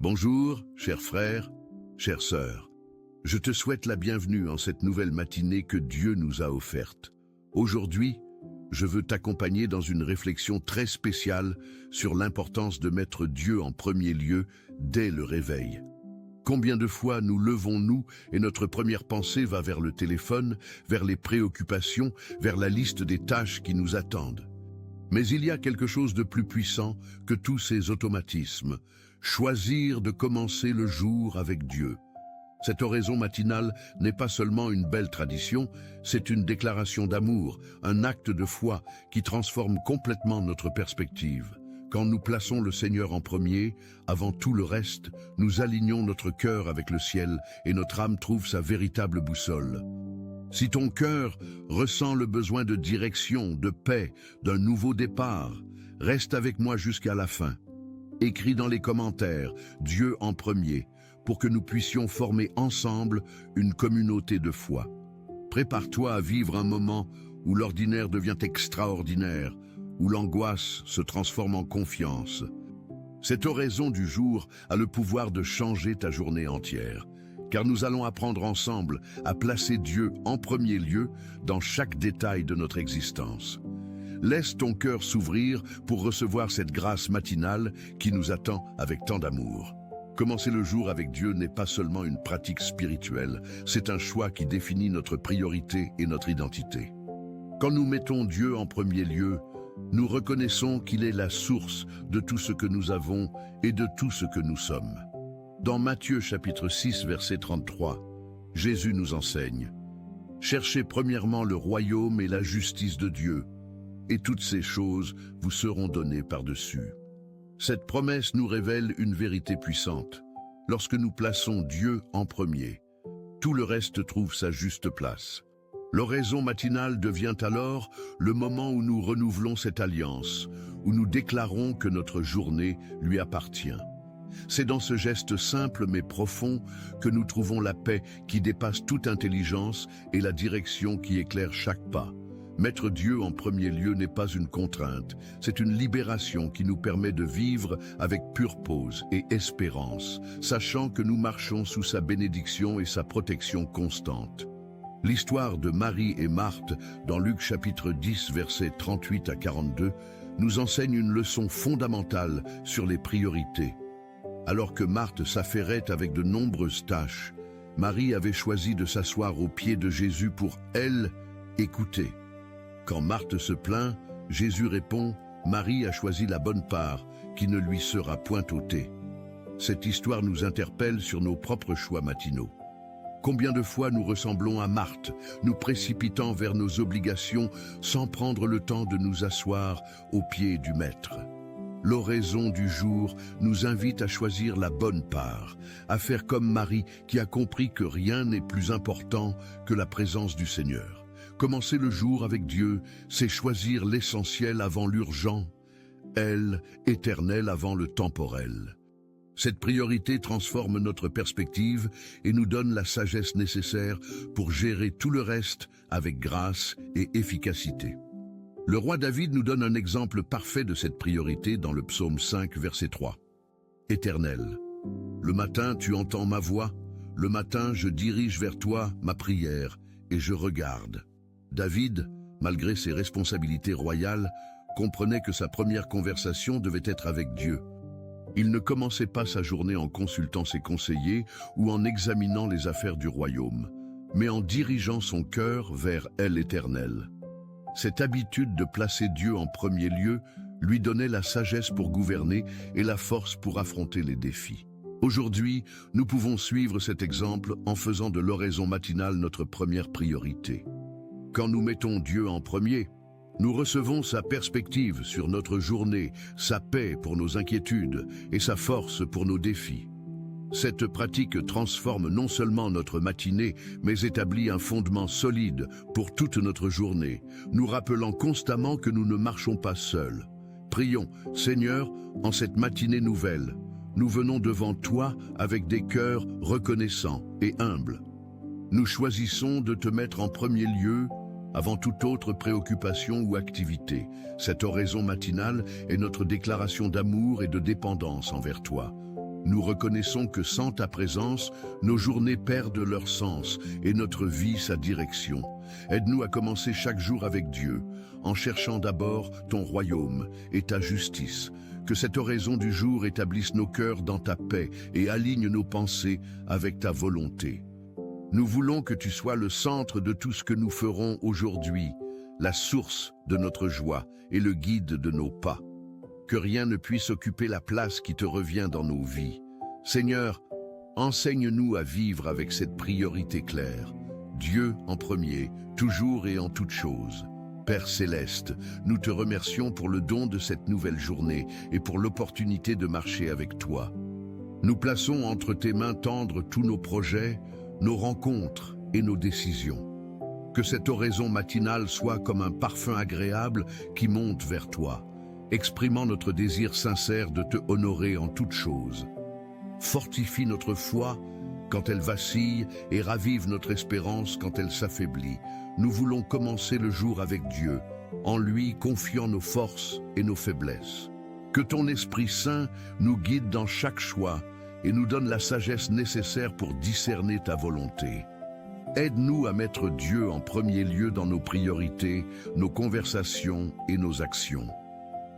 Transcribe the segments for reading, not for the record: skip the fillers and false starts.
Bonjour, chers frères, chères sœurs. Je te souhaite la bienvenue en cette nouvelle matinée que Dieu nous a offerte. Aujourd'hui, je veux t'accompagner dans une réflexion très spéciale sur l'importance de mettre Dieu en premier lieu dès le réveil. Combien de fois nous levons-nous et notre première pensée va vers le téléphone, vers les préoccupations, vers la liste des tâches qui nous attendent. Mais il y a quelque chose de plus puissant que tous ces automatismes. Choisir de commencer le jour avec Dieu. Cette oraison matinale n'est pas seulement une belle tradition, c'est une déclaration d'amour, un acte de foi qui transforme complètement notre perspective. Quand nous plaçons le Seigneur en premier, avant tout le reste, nous alignons notre cœur avec le ciel et notre âme trouve sa véritable boussole. Si ton cœur ressent le besoin de direction, de paix, d'un nouveau départ, reste avec moi jusqu'à la fin. Écris dans les commentaires « Dieu en premier » pour que nous puissions former ensemble une communauté de foi. Prépare-toi à vivre un moment où l'ordinaire devient extraordinaire, où l'angoisse se transforme en confiance. Cette oraison du jour a le pouvoir de changer ta journée entière, car nous allons apprendre ensemble à placer Dieu en premier lieu dans chaque détail de notre existence. Laisse ton cœur s'ouvrir pour recevoir cette grâce matinale qui nous attend avec tant d'amour. Commencer le jour avec Dieu n'est pas seulement une pratique spirituelle, c'est un choix qui définit notre priorité et notre identité. Quand nous mettons Dieu en premier lieu, nous reconnaissons qu'il est la source de tout ce que nous avons et de tout ce que nous sommes. Dans Matthieu chapitre 6, verset 33, Jésus nous enseigne « Cherchez premièrement le royaume et la justice de Dieu, et toutes ces choses vous seront données par-dessus. » Cette promesse nous révèle une vérité puissante. Lorsque nous plaçons Dieu en premier, tout le reste trouve sa juste place. L'oraison matinale devient alors le moment où nous renouvelons cette alliance, où nous déclarons que notre journée lui appartient. C'est dans ce geste simple mais profond que nous trouvons la paix qui dépasse toute intelligence et la direction qui éclaire chaque pas. Mettre Dieu en premier lieu n'est pas une contrainte, c'est une libération qui nous permet de vivre avec purpose et espérance, sachant que nous marchons sous sa bénédiction et sa protection constante. L'histoire de Marie et Marthe, dans Luc chapitre 10, versets 38 à 42, nous enseigne une leçon fondamentale sur les priorités. Alors que Marthe s'affairait avec de nombreuses tâches, Marie avait choisi de s'asseoir aux pieds de Jésus pour, elle, écouter. Quand Marthe se plaint, Jésus répond « Marie a choisi la bonne part, qui ne lui sera point ôtée. » Cette histoire nous interpelle sur nos propres choix matinaux. Combien de fois nous ressemblons à Marthe, nous précipitant vers nos obligations sans prendre le temps de nous asseoir aux pieds du Maître. L'oraison du jour nous invite à choisir la bonne part, à faire comme Marie qui a compris que rien n'est plus important que la présence du Seigneur. Commencer le jour avec Dieu, c'est choisir l'essentiel avant l'urgent, éternel avant le temporel. Cette priorité transforme notre perspective et nous donne la sagesse nécessaire pour gérer tout le reste avec grâce et efficacité. Le roi David nous donne un exemple parfait de cette priorité dans le psaume 5, verset 3. Éternel, le matin tu entends ma voix, le matin je dirige vers toi ma prière et je regarde. David, malgré ses responsabilités royales, comprenait que sa première conversation devait être avec Dieu. Il ne commençait pas sa journée en consultant ses conseillers ou en examinant les affaires du royaume, mais en dirigeant son cœur vers l'Éternel. Cette habitude de placer Dieu en premier lieu lui donnait la sagesse pour gouverner et la force pour affronter les défis. Aujourd'hui, nous pouvons suivre cet exemple en faisant de l'oraison matinale notre première priorité. Quand nous mettons Dieu en premier, nous recevons sa perspective sur notre journée, sa paix pour nos inquiétudes et sa force pour nos défis. Cette pratique transforme non seulement notre matinée, mais établit un fondement solide pour toute notre journée, nous rappelant constamment que nous ne marchons pas seuls. Prions, Seigneur, en cette matinée nouvelle, nous venons devant toi avec des cœurs reconnaissants et humbles. Nous choisissons de te mettre en premier lieu avant toute autre préoccupation ou activité. Cette oraison matinale est notre déclaration d'amour et de dépendance envers toi. Nous reconnaissons que sans ta présence, nos journées perdent leur sens et notre vie sa direction. Aide-nous à commencer chaque jour avec Dieu, en cherchant d'abord ton royaume et ta justice. Que cette oraison du jour établisse nos cœurs dans ta paix et aligne nos pensées avec ta volonté. Nous voulons que tu sois le centre de tout ce que nous ferons aujourd'hui, la source de notre joie et le guide de nos pas. Que rien ne puisse occuper la place qui te revient dans nos vies. Seigneur, enseigne-nous à vivre avec cette priorité claire. Dieu en premier, toujours et en toutes choses. Père céleste, nous te remercions pour le don de cette nouvelle journée et pour l'opportunité de marcher avec toi. Nous plaçons entre tes mains tendres tous nos projets, nos rencontres et nos décisions. Que cette oraison matinale soit comme un parfum agréable qui monte vers toi, exprimant notre désir sincère de te honorer en toutes choses. Fortifie notre foi quand elle vacille et ravive notre espérance quand elle s'affaiblit. Nous voulons commencer le jour avec Dieu, en lui confiant nos forces et nos faiblesses. Que ton Esprit Saint nous guide dans chaque choix et nous donne la sagesse nécessaire pour discerner ta volonté. Aide-nous à mettre Dieu en premier lieu dans nos priorités, nos conversations et nos actions.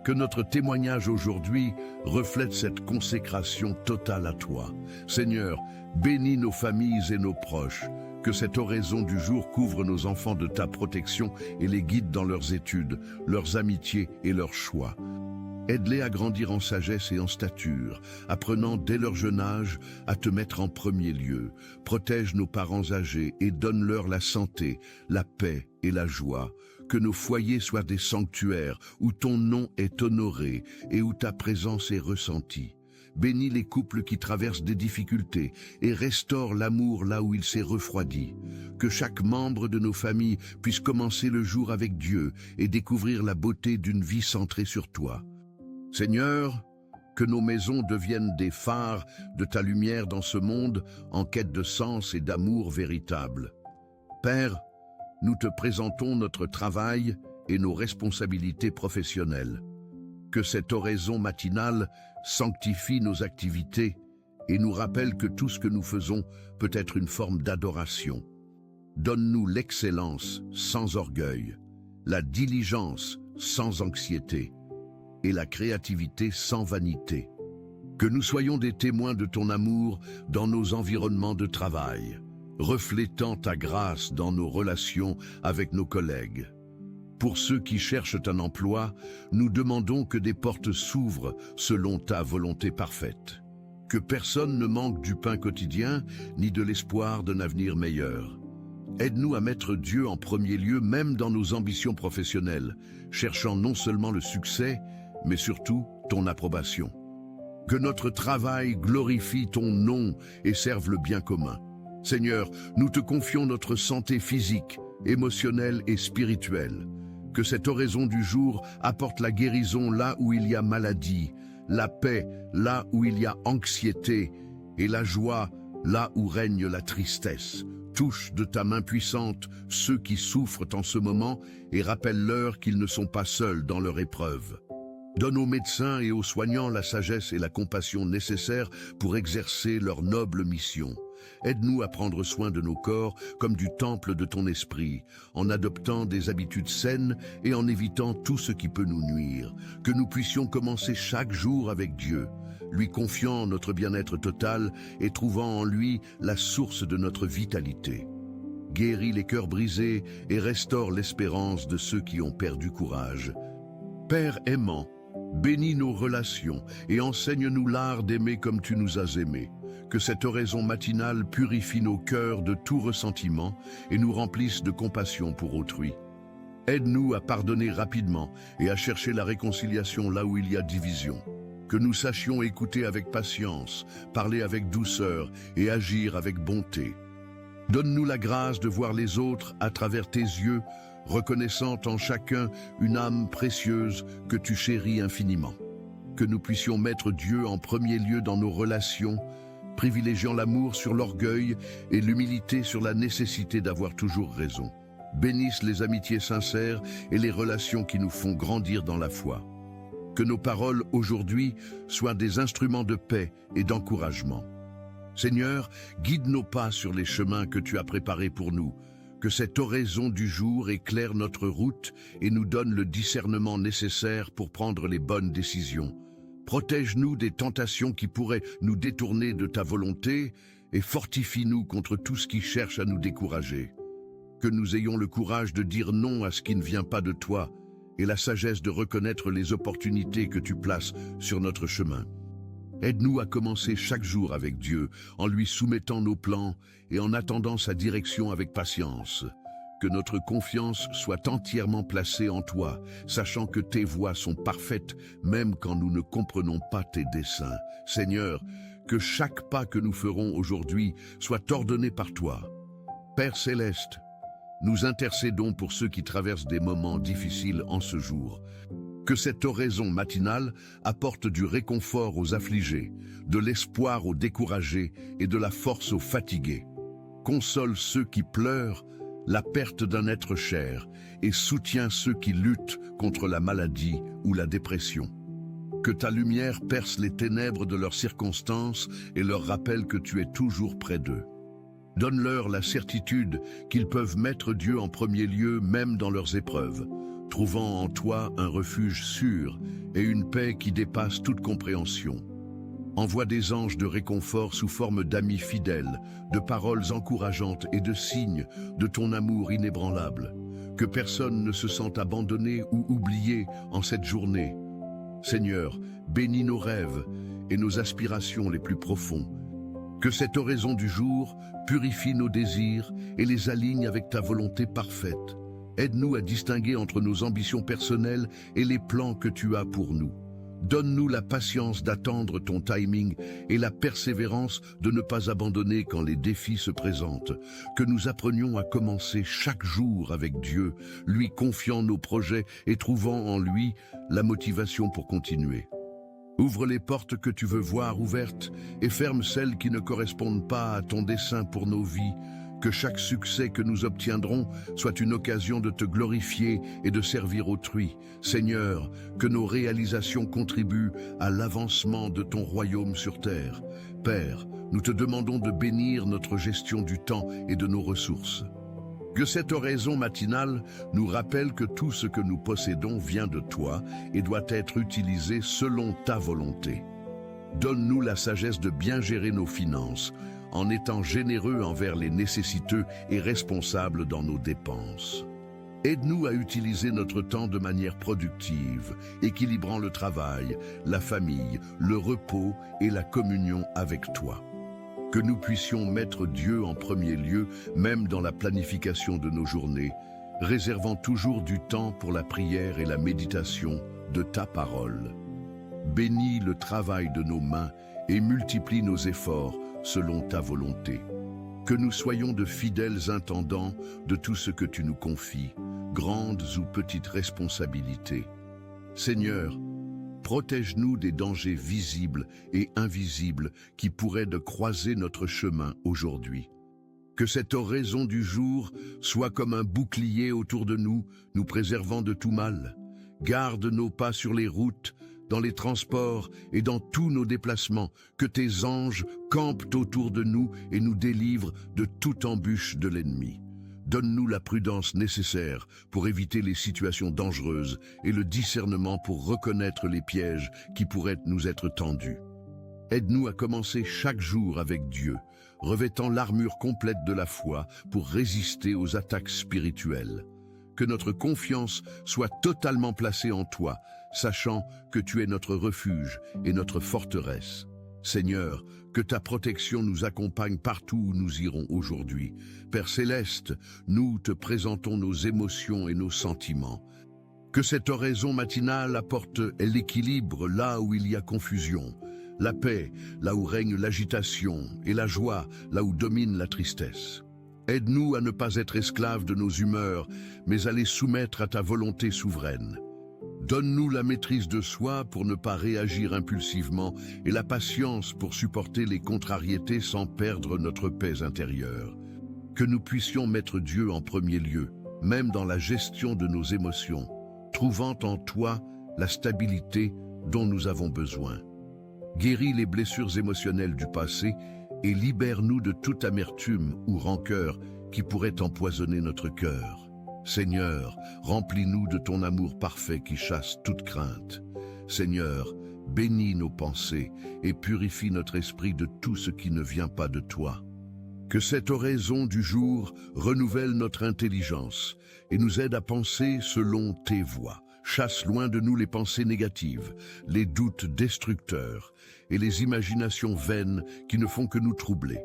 Que notre témoignage aujourd'hui reflète cette consécration totale à toi. Seigneur, bénis nos familles et nos proches. Que cette oraison du jour couvre nos enfants de ta protection et les guide dans leurs études, leurs amitiés et leurs choix. Aide-les à grandir en sagesse et en stature, apprenant dès leur jeune âge à te mettre en premier lieu. Protège nos parents âgés et donne-leur la santé, la paix et la joie. Que nos foyers soient des sanctuaires où ton nom est honoré et où ta présence est ressentie. Bénis les couples qui traversent des difficultés et restaure l'amour là où il s'est refroidi. Que chaque membre de nos familles puisse commencer le jour avec Dieu et découvrir la beauté d'une vie centrée sur toi. Seigneur, que nos maisons deviennent des phares de ta lumière dans ce monde en quête de sens et d'amour véritable. Père, nous te présentons notre travail et nos responsabilités professionnelles. Que cette oraison matinale sanctifie nos activités et nous rappelle que tout ce que nous faisons peut être une forme d'adoration. Donne-nous l'excellence sans orgueil, la diligence sans anxiété et la créativité sans vanité. Que nous soyons des témoins de ton amour dans nos environnements de travail, reflétant ta grâce dans nos relations avec nos collègues. Pour ceux qui cherchent un emploi, nous demandons que des portes s'ouvrent selon ta volonté parfaite. Que personne ne manque du pain quotidien, ni de l'espoir d'un avenir meilleur. Aide-nous à mettre Dieu en premier lieu, même dans nos ambitions professionnelles, cherchant non seulement le succès, mais surtout ton approbation. Que notre travail glorifie ton nom et serve le bien commun. Seigneur, nous te confions notre santé physique, émotionnelle et spirituelle. Que cette oraison du jour apporte la guérison là où il y a maladie, la paix là où il y a anxiété et la joie là où règne la tristesse. Touche de ta main puissante ceux qui souffrent en ce moment et rappelle-leur qu'ils ne sont pas seuls dans leur épreuve. Donne aux médecins et aux soignants la sagesse et la compassion nécessaires pour exercer leur noble mission. Aide-nous à prendre soin de nos corps comme du temple de ton esprit, en adoptant des habitudes saines et en évitant tout ce qui peut nous nuire. Que nous puissions commencer chaque jour avec Dieu, lui confiant notre bien-être total et trouvant en lui la source de notre vitalité. Guéris les cœurs brisés et restaure l'espérance de ceux qui ont perdu courage. Père aimant, bénis nos relations et enseigne-nous l'art d'aimer comme tu nous as aimés. Que cette oraison matinale purifie nos cœurs de tout ressentiment et nous remplisse de compassion pour autrui. Aide-nous à pardonner rapidement et à chercher la réconciliation là où il y a division. Que nous sachions écouter avec patience, parler avec douceur et agir avec bonté. Donne-nous la grâce de voir les autres à travers tes yeux, reconnaissant en chacun une âme précieuse que tu chéris infiniment. Que nous puissions mettre Dieu en premier lieu dans nos relations, privilégiant l'amour sur l'orgueil et l'humilité sur la nécessité d'avoir toujours raison. Bénisse les amitiés sincères et les relations qui nous font grandir dans la foi. Que nos paroles aujourd'hui soient des instruments de paix et d'encouragement. Seigneur, guide nos pas sur les chemins que tu as préparés pour nous. Que cette oraison du jour éclaire notre route et nous donne le discernement nécessaire pour prendre les bonnes décisions. Protège-nous des tentations qui pourraient nous détourner de ta volonté et fortifie-nous contre tout ce qui cherche à nous décourager. Que nous ayons le courage de dire non à ce qui ne vient pas de toi et la sagesse de reconnaître les opportunités que tu places sur notre chemin. Aide-nous à commencer chaque jour avec Dieu, en lui soumettant nos plans et en attendant sa direction avec patience. Que notre confiance soit entièrement placée en toi, sachant que tes voies sont parfaites, même quand nous ne comprenons pas tes desseins. Seigneur, que chaque pas que nous ferons aujourd'hui soit ordonné par toi. Père céleste, nous intercédons pour ceux qui traversent des moments difficiles en ce jour. Que cette oraison matinale apporte du réconfort aux affligés, de l'espoir aux découragés et de la force aux fatigués. Console ceux qui pleurent la perte d'un être cher et soutient ceux qui luttent contre la maladie ou la dépression. Que ta lumière perce les ténèbres de leurs circonstances et leur rappelle que tu es toujours près d'eux. Donne-leur la certitude qu'ils peuvent mettre Dieu en premier lieu même dans leurs épreuves, trouvant en toi un refuge sûr et une paix qui dépasse toute compréhension. Envoie des anges de réconfort sous forme d'amis fidèles, de paroles encourageantes et de signes de ton amour inébranlable. Que personne ne se sente abandonné ou oublié en cette journée. Seigneur, bénis nos rêves et nos aspirations les plus profonds. Que cette oraison du jour purifie nos désirs et les aligne avec ta volonté parfaite. Aide-nous à distinguer entre nos ambitions personnelles et les plans que tu as pour nous. Donne-nous la patience d'attendre ton timing et la persévérance de ne pas abandonner quand les défis se présentent. Que nous apprenions à commencer chaque jour avec Dieu, lui confiant nos projets et trouvant en lui la motivation pour continuer. Ouvre les portes que tu veux voir ouvertes et ferme celles qui ne correspondent pas à ton dessein pour nos vies. Que chaque succès que nous obtiendrons soit une occasion de te glorifier et de servir autrui. Seigneur, que nos réalisations contribuent à l'avancement de ton royaume sur terre. Père, nous te demandons de bénir notre gestion du temps et de nos ressources. Que cette oraison matinale nous rappelle que tout ce que nous possédons vient de toi et doit être utilisé selon ta volonté. Donne-nous la sagesse de bien gérer nos finances, en étant généreux envers les nécessiteux et responsables dans nos dépenses. Aide-nous à utiliser notre temps de manière productive, équilibrant le travail, la famille, le repos et la communion avec toi. Que nous puissions mettre Dieu en premier lieu, même dans la planification de nos journées, réservant toujours du temps pour la prière et la méditation de ta parole. Bénis le travail de nos mains et multiplie nos efforts selon ta volonté. Que nous soyons de fidèles intendants de tout ce que tu nous confies, grandes ou petites responsabilités. Seigneur, protège-nous des dangers visibles et invisibles qui pourraient de croiser notre chemin aujourd'hui. Que cette oraison du jour soit comme un bouclier autour de nous, nous préservant de tout mal. Garde nos pas sur les routes, dans les transports et dans tous nos déplacements. Que tes anges campent autour de nous et nous délivrent de toute embûche de l'ennemi. Donne-nous la prudence nécessaire pour éviter les situations dangereuses et le discernement pour reconnaître les pièges qui pourraient nous être tendus. Aide-nous à commencer chaque jour avec Dieu, revêtant l'armure complète de la foi pour résister aux attaques spirituelles. Que notre confiance soit totalement placée en toi, sachant que tu es notre refuge et notre forteresse. Seigneur, que ta protection nous accompagne partout où nous irons aujourd'hui. Père céleste, nous te présentons nos émotions et nos sentiments. Que cette oraison matinale apporte l'équilibre là où il y a confusion, la paix là où règne l'agitation et la joie là où domine la tristesse. Aide-nous à ne pas être esclaves de nos humeurs, mais à les soumettre à ta volonté souveraine. Donne-nous la maîtrise de soi pour ne pas réagir impulsivement et la patience pour supporter les contrariétés sans perdre notre paix intérieure. Que nous puissions mettre Dieu en premier lieu, même dans la gestion de nos émotions, trouvant en toi la stabilité dont nous avons besoin. Guéris les blessures émotionnelles du passé et libère-nous de toute amertume ou rancœur qui pourrait empoisonner notre cœur. Seigneur, remplis-nous de ton amour parfait qui chasse toute crainte. Seigneur, bénis nos pensées et purifie notre esprit de tout ce qui ne vient pas de toi. Que cette oraison du jour renouvelle notre intelligence et nous aide à penser selon tes voies. Chasse loin de nous les pensées négatives, les doutes destructeurs et les imaginations vaines qui ne font que nous troubler.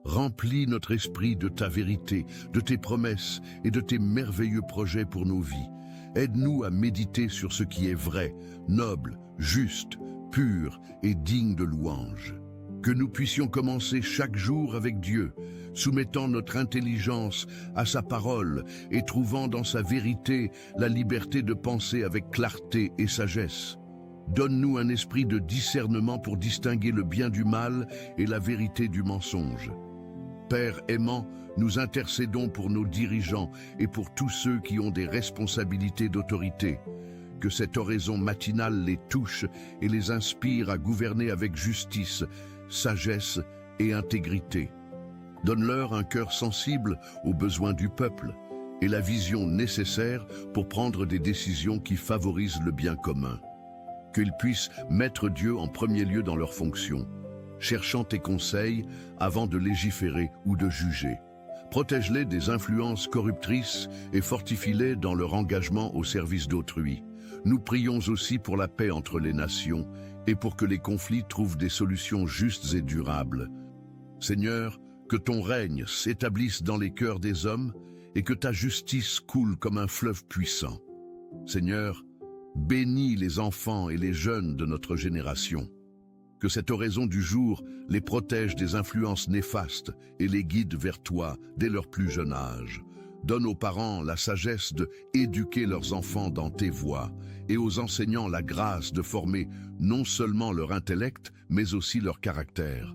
Remplis notre esprit de ta vérité, de tes promesses et de tes merveilleux projets pour nos vies. Aide-nous à méditer sur ce qui est vrai, noble, juste, pur et digne de louange. Que nous puissions commencer chaque jour avec Dieu, soumettant notre intelligence à sa parole et trouvant dans sa vérité la liberté de penser avec clarté et sagesse. Donne-nous un esprit de discernement pour distinguer le bien du mal et la vérité du mensonge. Père aimant, nous intercédons pour nos dirigeants et pour tous ceux qui ont des responsabilités d'autorité. Que cette oraison matinale les touche et les inspire à gouverner avec justice, sagesse et intégrité. Donne-leur un cœur sensible aux besoins du peuple et la vision nécessaire pour prendre des décisions qui favorisent le bien commun. Qu'ils puissent mettre Dieu en premier lieu dans leurs fonctions, cherchant tes conseils avant de légiférer ou de juger. Protège-les des influences corruptrices et fortifie-les dans leur engagement au service d'autrui. Nous prions aussi pour la paix entre les nations et pour que les conflits trouvent des solutions justes et durables. Seigneur, que ton règne s'établisse dans les cœurs des hommes et que ta justice coule comme un fleuve puissant. Seigneur, bénis les enfants et les jeunes de notre génération. Que cette oraison du jour les protège des influences néfastes et les guide vers toi dès leur plus jeune âge. Donne aux parents la sagesse de éduquer leurs enfants dans tes voies et aux enseignants la grâce de former non seulement leur intellect, mais aussi leur caractère.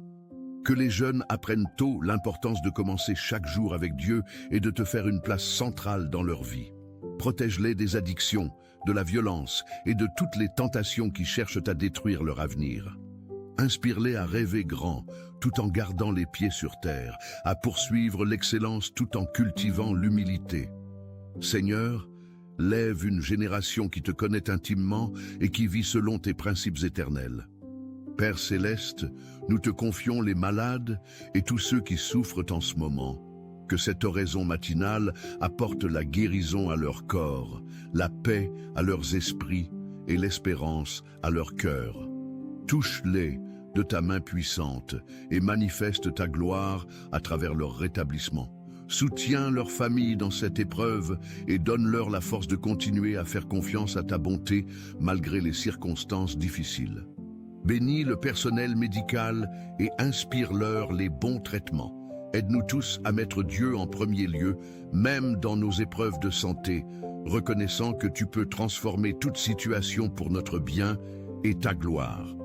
Que les jeunes apprennent tôt l'importance de commencer chaque jour avec Dieu et de te faire une place centrale dans leur vie. Protège-les des addictions, de la violence et de toutes les tentations qui cherchent à détruire leur avenir. Inspire-les à rêver grand, tout en gardant les pieds sur terre, à poursuivre l'excellence tout en cultivant l'humilité. Seigneur, lève une génération qui te connaît intimement et qui vit selon tes principes éternels. Père céleste, nous te confions les malades et tous ceux qui souffrent en ce moment. Que cette oraison matinale apporte la guérison à leur corps, la paix à leurs esprits et l'espérance à leur cœur. Touche-les de ta main puissante et manifeste ta gloire à travers leur rétablissement. Soutiens leur famille dans cette épreuve et donne-leur la force de continuer à faire confiance à ta bonté malgré les circonstances difficiles. Bénis le personnel médical et inspire-leur les bons traitements. Aide-nous tous à mettre Dieu en premier lieu, même dans nos épreuves de santé, reconnaissant que tu peux transformer toute situation pour notre bien et ta gloire.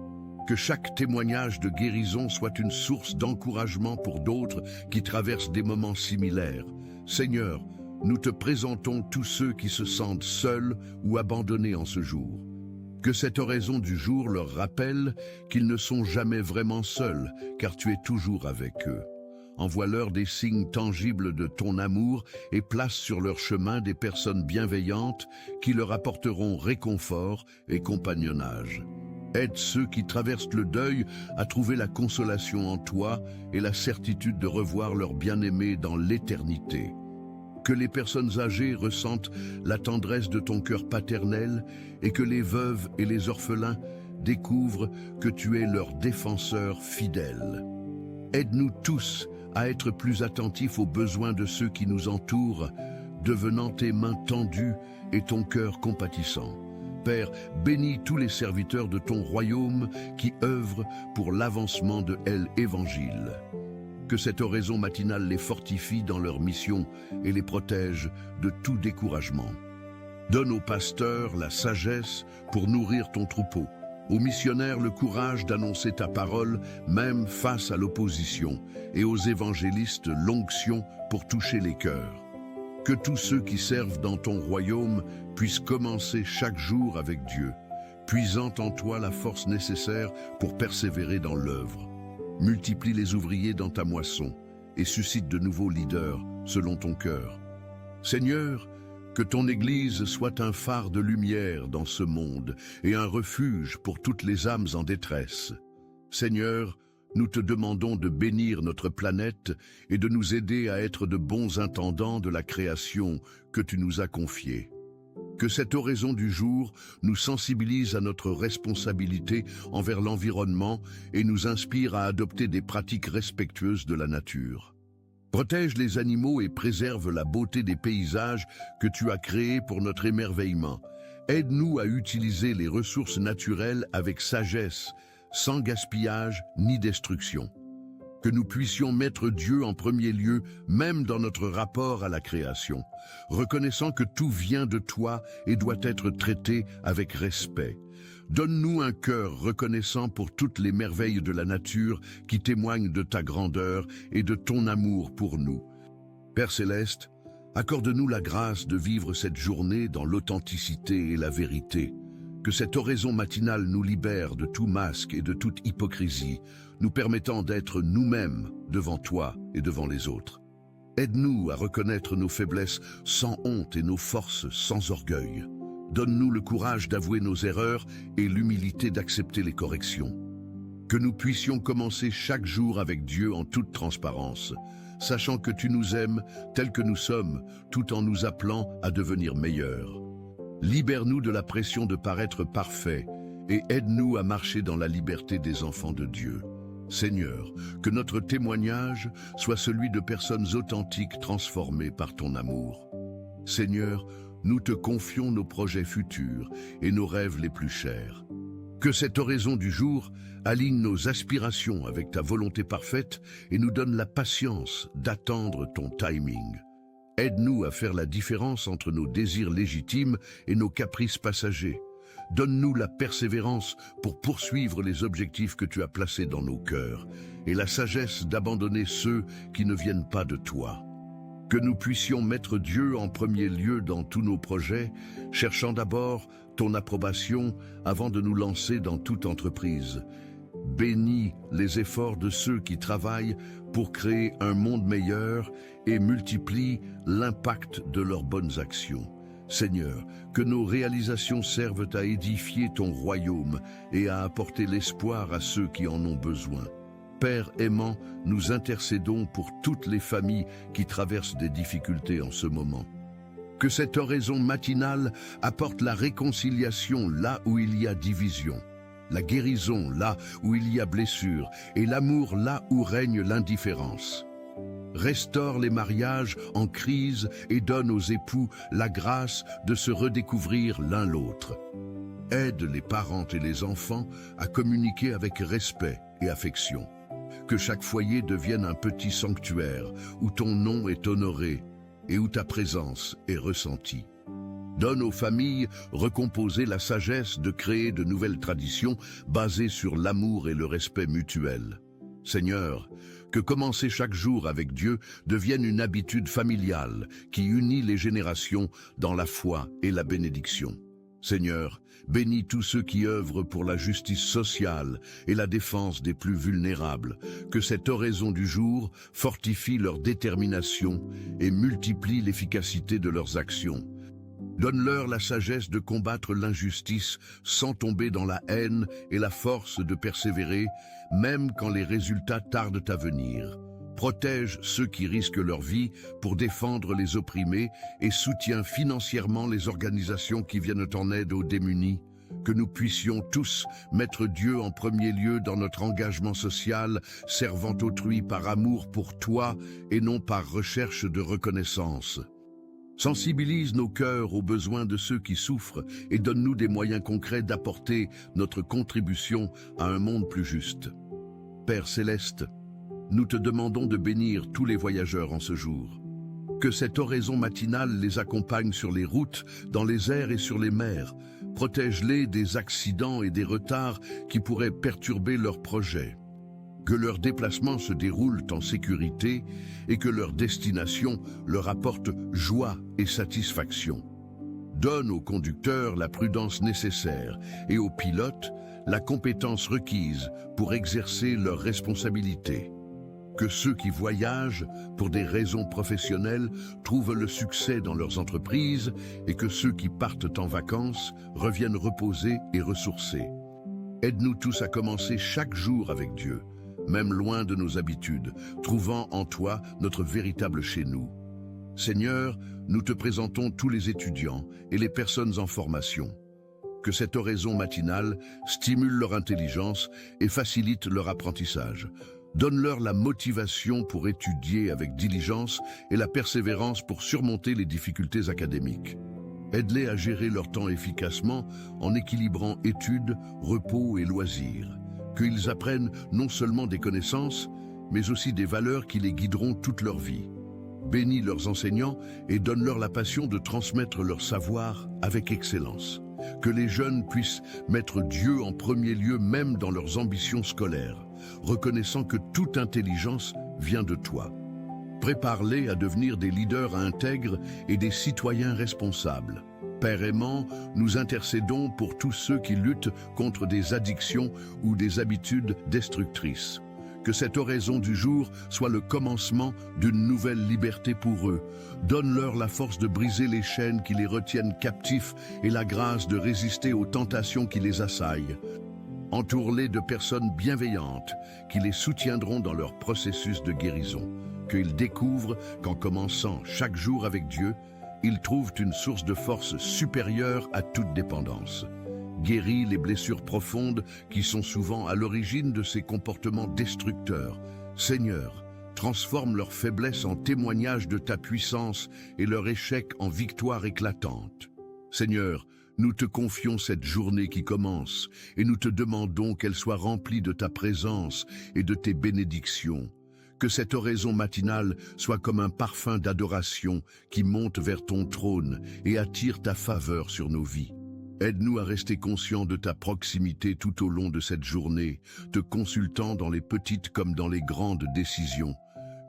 Que chaque témoignage de guérison soit une source d'encouragement pour d'autres qui traversent des moments similaires. Seigneur, nous te présentons tous ceux qui se sentent seuls ou abandonnés en ce jour. Que cette oraison du jour leur rappelle qu'ils ne sont jamais vraiment seuls, car tu es toujours avec eux. Envoie-leur des signes tangibles de ton amour et place sur leur chemin des personnes bienveillantes qui leur apporteront réconfort et compagnonnage. Aide ceux qui traversent le deuil à trouver la consolation en toi et la certitude de revoir leur bien-aimé dans l'éternité. Que les personnes âgées ressentent la tendresse de ton cœur paternel et que les veuves et les orphelins découvrent que tu es leur défenseur fidèle. Aide-nous tous à être plus attentifs aux besoins de ceux qui nous entourent, devenant tes mains tendues et ton cœur compatissant. Père, bénis tous les serviteurs de ton royaume qui œuvrent pour l'avancement de l'Évangile. Que cette oraison matinale les fortifie dans leur mission et les protège de tout découragement. Donne aux pasteurs la sagesse pour nourrir ton troupeau, aux missionnaires le courage d'annoncer ta parole même face à l'opposition et aux évangélistes l'onction pour toucher les cœurs. Que tous ceux qui servent dans ton royaume puissent commencer chaque jour avec Dieu. puisant en toi la force nécessaire pour persévérer dans l'œuvre. Multiplie les ouvriers dans ta moisson et suscite de nouveaux leaders selon ton cœur. Seigneur, que ton Église soit un phare de lumière dans ce monde et un refuge pour toutes les âmes en détresse. Seigneur, nous te demandons de bénir notre planète et de nous aider à être de bons intendants de la création que tu nous as confiée. Que cette oraison du jour nous sensibilise à notre responsabilité envers l'environnement et nous inspire à adopter des pratiques respectueuses de la nature. Protège les animaux et préserve la beauté des paysages que tu as créés pour notre émerveillement. Aide-nous à utiliser les ressources naturelles avec sagesse, sans gaspillage ni destruction. Que nous puissions mettre Dieu en premier lieu, même dans notre rapport à la création, reconnaissant que tout vient de toi et doit être traité avec respect. Donne-nous un cœur reconnaissant pour toutes les merveilles de la nature qui témoignent de ta grandeur et de ton amour pour nous. Père Céleste, accorde-nous la grâce de vivre cette journée dans l'authenticité et la vérité. Que cette oraison matinale nous libère de tout masque et de toute hypocrisie, nous permettant d'être nous-mêmes devant toi et devant les autres. Aide-nous à reconnaître nos faiblesses sans honte et nos forces sans orgueil. Donne-nous le courage d'avouer nos erreurs et l'humilité d'accepter les corrections. Que nous puissions commencer chaque jour avec Dieu en toute transparence, sachant que tu nous aimes tels que nous sommes, tout en nous appelant à devenir meilleurs. Libère-nous de la pression de paraître parfaits et aide-nous à marcher dans la liberté des enfants de Dieu. Seigneur, que notre témoignage soit celui de personnes authentiques transformées par ton amour. Seigneur, nous te confions nos projets futurs et nos rêves les plus chers. Que cette oraison du jour aligne nos aspirations avec ta volonté parfaite et nous donne la patience d'attendre ton timing. Aide-nous à faire la différence entre nos désirs légitimes et nos caprices passagers. Donne-nous la persévérance pour poursuivre les objectifs que tu as placés dans nos cœurs et la sagesse d'abandonner ceux qui ne viennent pas de toi. Que nous puissions mettre Dieu en premier lieu dans tous nos projets, cherchant d'abord ton approbation avant de nous lancer dans toute entreprise. Bénis les efforts de ceux qui travaillent pour créer un monde meilleur et multiplie l'impact de leurs bonnes actions. Seigneur, que nos réalisations servent à édifier ton royaume et à apporter l'espoir à ceux qui en ont besoin. Père aimant, nous intercédons pour toutes les familles qui traversent des difficultés en ce moment. Que cette oraison matinale apporte la réconciliation là où il y a division, la guérison là où il y a blessure et l'amour là où règne l'indifférence. Restaure les mariages en crise et donne aux époux la grâce de se redécouvrir l'un l'autre. Aide les parents et les enfants à communiquer avec respect et affection. Que chaque foyer devienne un petit sanctuaire où ton nom est honoré et où ta présence est ressentie. Donne aux familles recomposées la sagesse de créer de nouvelles traditions basées sur l'amour et le respect mutuel. Seigneur, que commencer chaque jour avec Dieu devienne une habitude familiale qui unit les générations dans la foi et la bénédiction. Seigneur, bénis tous ceux qui œuvrent pour la justice sociale et la défense des plus vulnérables. Que cette oraison du jour fortifie leur détermination et multiplie l'efficacité de leurs actions. Donne-leur la sagesse de combattre l'injustice sans tomber dans la haine et la force de persévérer, même quand les résultats tardent à venir. Protège ceux qui risquent leur vie pour défendre les opprimés et soutiens financièrement les organisations qui viennent en aide aux démunis. Que nous puissions tous mettre Dieu en premier lieu dans notre engagement social, servant autrui par amour pour toi et non par recherche de reconnaissance. Sensibilise nos cœurs aux besoins de ceux qui souffrent et donne-nous des moyens concrets d'apporter notre contribution à un monde plus juste. Père Céleste, nous te demandons de bénir tous les voyageurs en ce jour. Que cette oraison matinale les accompagne sur les routes, dans les airs et sur les mers. Protège-les des accidents et des retards qui pourraient perturber leurs projets. Que leurs déplacements se déroulent en sécurité et que leur destination leur apporte joie et satisfaction. Donne aux conducteurs la prudence nécessaire et aux pilotes la compétence requise pour exercer leurs responsabilités. Que ceux qui voyagent pour des raisons professionnelles trouvent le succès dans leurs entreprises et que ceux qui partent en vacances reviennent reposés et ressourcés. Aide-nous tous à commencer chaque jour avec Dieu, même loin de nos habitudes, trouvant en toi notre véritable chez nous. Seigneur, nous te présentons tous les étudiants et les personnes en formation. Que cette oraison matinale stimule leur intelligence et facilite leur apprentissage. Donne-leur la motivation pour étudier avec diligence et la persévérance pour surmonter les difficultés académiques. Aide-les à gérer leur temps efficacement en équilibrant études, repos et loisirs. Qu'ils apprennent non seulement des connaissances, mais aussi des valeurs qui les guideront toute leur vie. Bénis leurs enseignants et donne-leur la passion de transmettre leur savoir avec excellence. Que les jeunes puissent mettre Dieu en premier lieu même dans leurs ambitions scolaires, reconnaissant que toute intelligence vient de toi. Prépare-les à devenir des leaders intègres et des citoyens responsables. Père aimant, nous intercédons pour tous ceux qui luttent contre des addictions ou des habitudes destructrices. Que cette oraison du jour soit le commencement d'une nouvelle liberté pour eux. Donne-leur la force de briser les chaînes qui les retiennent captifs et la grâce de résister aux tentations qui les assaillent. Entoure-les de personnes bienveillantes qui les soutiendront dans leur processus de guérison. Qu'ils découvrent qu'en commençant chaque jour avec Dieu, ils trouvent une source de force supérieure à toute dépendance. Guéris les blessures profondes qui sont souvent à l'origine de ces comportements destructeurs. Seigneur, transforme leur faiblesse en témoignage de ta puissance et leur échec en victoire éclatante. Seigneur, nous te confions cette journée qui commence et nous te demandons qu'elle soit remplie de ta présence et de tes bénédictions. Que cette oraison matinale soit comme un parfum d'adoration qui monte vers ton trône et attire ta faveur sur nos vies. Aide-nous à rester conscients de ta proximité tout au long de cette journée, te consultant dans les petites comme dans les grandes décisions.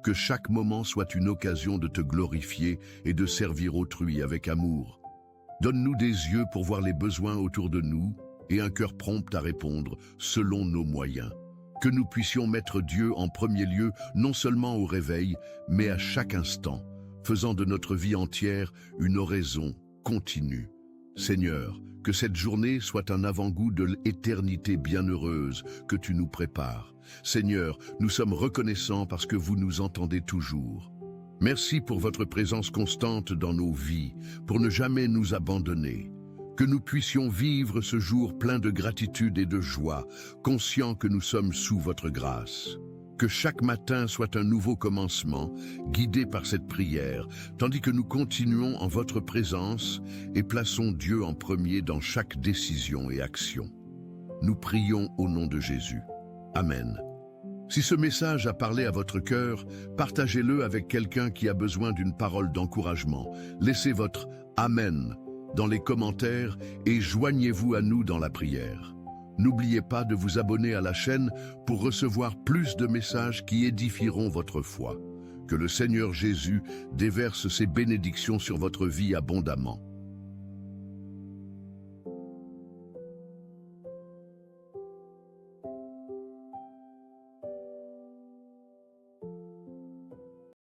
Que chaque moment soit une occasion de te glorifier et de servir autrui avec amour. Donne-nous des yeux pour voir les besoins autour de nous et un cœur prompt à répondre selon nos moyens. Que nous puissions mettre Dieu en premier lieu, non seulement au réveil, mais à chaque instant, faisant de notre vie entière une oraison continue. Seigneur, que cette journée soit un avant-goût de l'éternité bienheureuse que tu nous prépares. Seigneur, nous sommes reconnaissants parce que vous nous entendez toujours. Merci pour votre présence constante dans nos vies, pour ne jamais nous abandonner. Que nous puissions vivre ce jour plein de gratitude et de joie, conscients que nous sommes sous votre grâce. Que chaque matin soit un nouveau commencement, guidé par cette prière, tandis que nous continuons en votre présence et plaçons Dieu en premier dans chaque décision et action. Nous prions au nom de Jésus. Amen. Si ce message a parlé à votre cœur, partagez-le avec quelqu'un qui a besoin d'une parole d'encouragement. Laissez votre « Amen » dans les commentaires et joignez-vous à nous dans la prière. N'oubliez pas de vous abonner à la chaîne pour recevoir plus de messages qui édifieront votre foi. Que le Seigneur Jésus déverse ses bénédictions sur votre vie abondamment.